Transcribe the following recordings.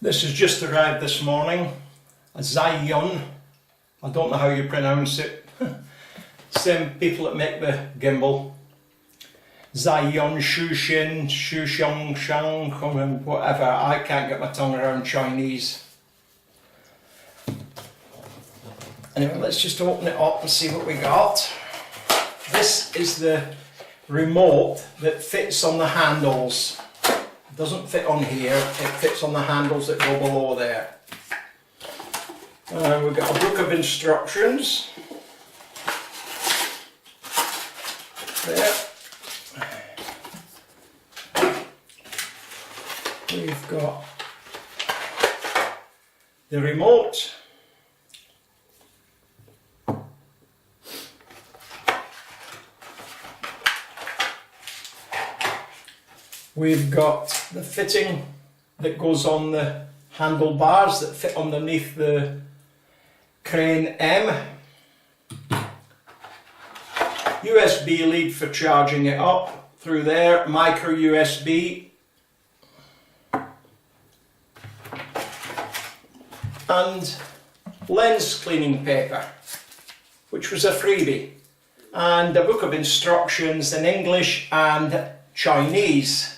This has just arrived this morning, a Zhiyun, I don't know how you pronounce it, same people that make the gimbal, Zhiyun, Shushin, Shushong, Shang, whatever, I can't get my tongue around Chinese. Anyway, let's just open it up and see what we got. This is the remote that fits on the handles. It doesn't fit on here, it fits on the handles that go below there. We've got a book of instructions. There. We've got the remote. We've got the fitting that goes on the handlebars that fit underneath the crane M. USB lead for charging it up through there, micro USB. And lens cleaning paper, which was a freebie. And a book of instructions in English and Chinese.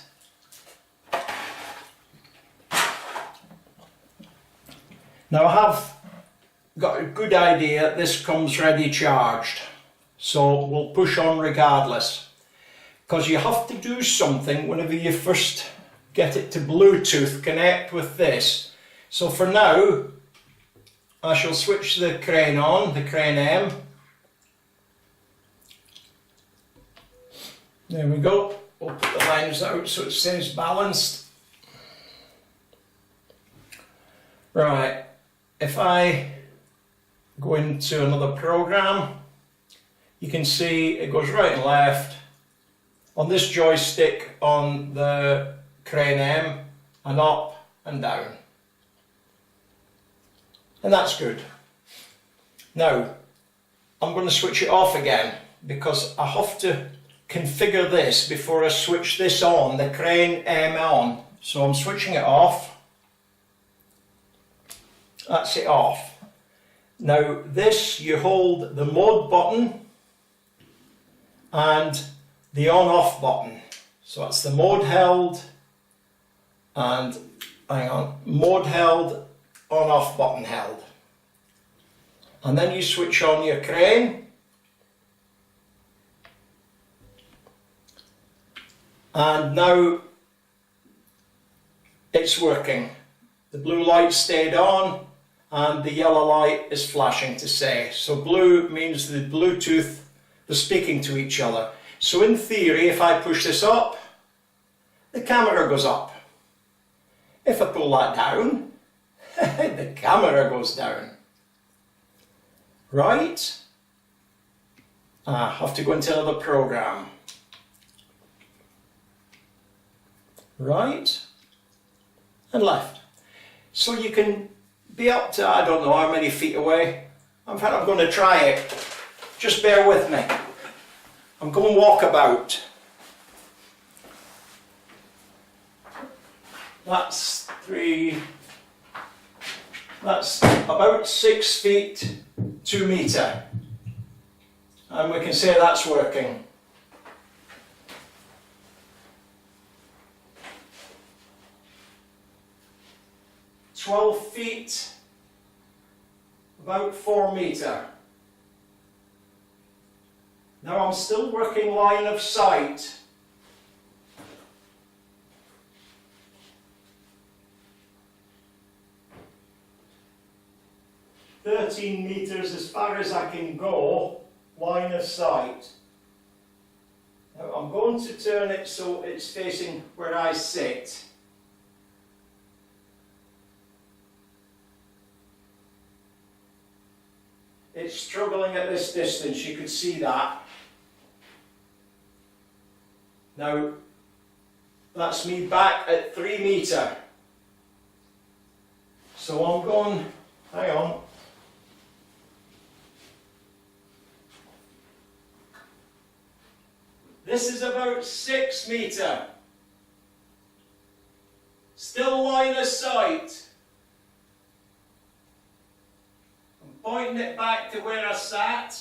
Now I have got a good idea, this comes ready charged, so we'll push on regardless, because you have to do something whenever you first get it to Bluetooth connect with this. So for now I shall switch the crane on, the crane M. There we go, we'll put the lines out so it stays balanced. Right. If I go into another program, you can see it goes right and left on this joystick on the crane M, and up and down. And that's good. Now, I'm going to switch it off again because I have to configure this before I switch this on, the crane M on. So I'm switching it off. That's it off. Now this, you hold the mode button and the on-off button. So that's the mode held and, hang on, mode held, on-off button held. And then you switch on your crane. And now it's working. The blue light stayed on and the yellow light is flashing to say. So blue means the Bluetooth, they're speaking to each other. So in theory, if I push this up, the camera goes up. If I pull that down, the camera goes down. Right? I have to go into another program. Right and left. So you can be up to, I don't know how many feet away. In fact, I'm going to try it. Just bear with me. I'm going walkabout. That's about 6 feet, 2 metre. And we can say that's working. "12 feet, about 4 metre. Now I'm still working line of sight. "13 metres as far as I can go, line of sight. Now I'm going to turn it so it's facing where I sit. It's struggling at this distance, you could see that. Now, that's me back at 3 metre. So I'm going, hang on. This is about 6 metre. Still line of sight. pointing it back to where I sat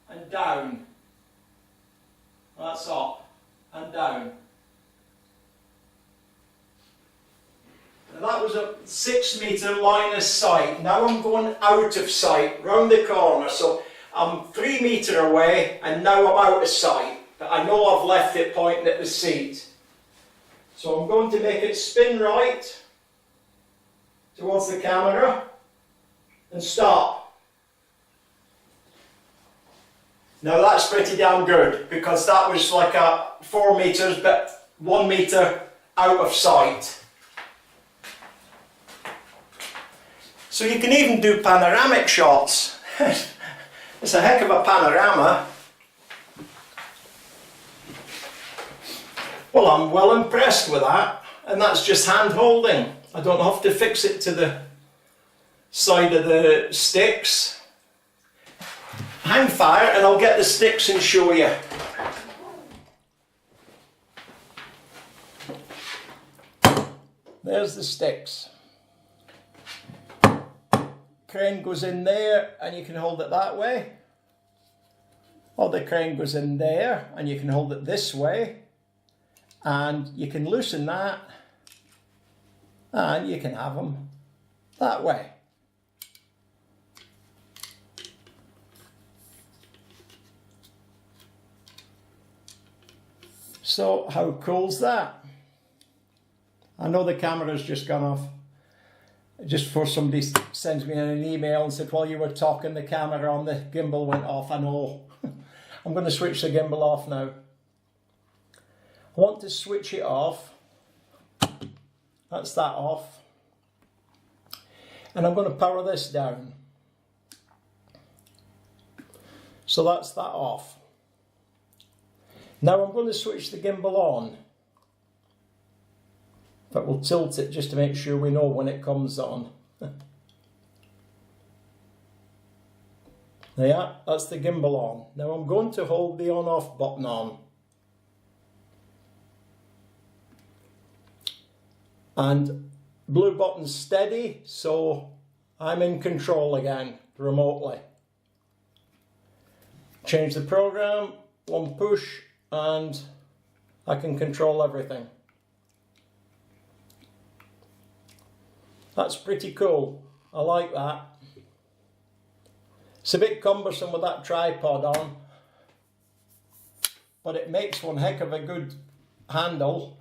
and down. That's up and down. Now that was a 6 metre line of sight. Now I'm going out of sight, round the corner. So I'm 3 metre away and now I'm out of sight. But I know I've left it pointing at the seat. So I'm going to make it spin right towards the camera and stop. Now that's pretty damn good, because that was like a 4 metres but 1 metre out of sight. So you can even do panoramic shots. It's a heck of a panorama. Well, I'm well impressed with that, and that's just hand holding. I don't have to fix it to the side of the sticks. Hang fire and I'll get the sticks and show you. There's the sticks. Crane goes in there and you can hold it that way. Or the crane goes in there and you can hold it this way. And you can loosen that and you can have them that way. So how cool's that? I know the camera's just gone off. Just before somebody sends me an email and said, while you were talking, the camera on the gimbal went off. I know. I'm going to switch the gimbal off now. I want to switch it off. That's that off. And I'm going to power this down. So that's that off. Now I'm going to switch the gimbal on. But we'll tilt it just to make sure we know when it comes on. Yeah, that's the gimbal on. Now I'm going to hold the on-off button on. And blue button's steady, so I'm in control again, remotely. Change the program, one push, and I can control everything. That's pretty cool. I like that. It's a bit cumbersome with that tripod on, but it makes one heck of a good handle.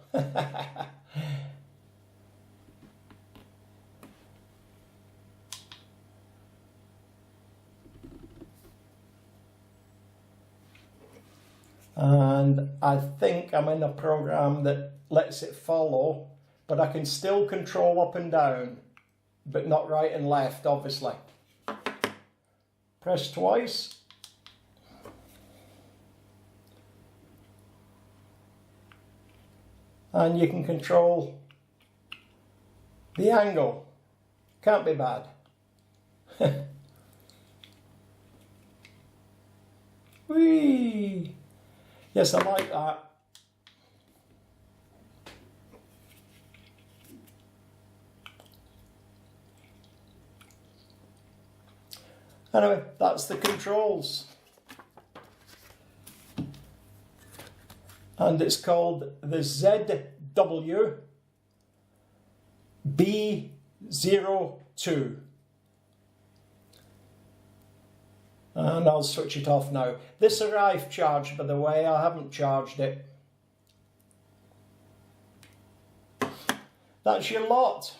And I think I'm in a program that lets it follow, but I can still control up and down, but not right and left, obviously. Press twice. And you can control the angle. Can't be bad. Whee! Yes, I like that. Anyway, that's the controls. And it's called the Zw-B02. And I'll switch it off now. This arrived charged, by the way. I haven't charged it. That's your lot.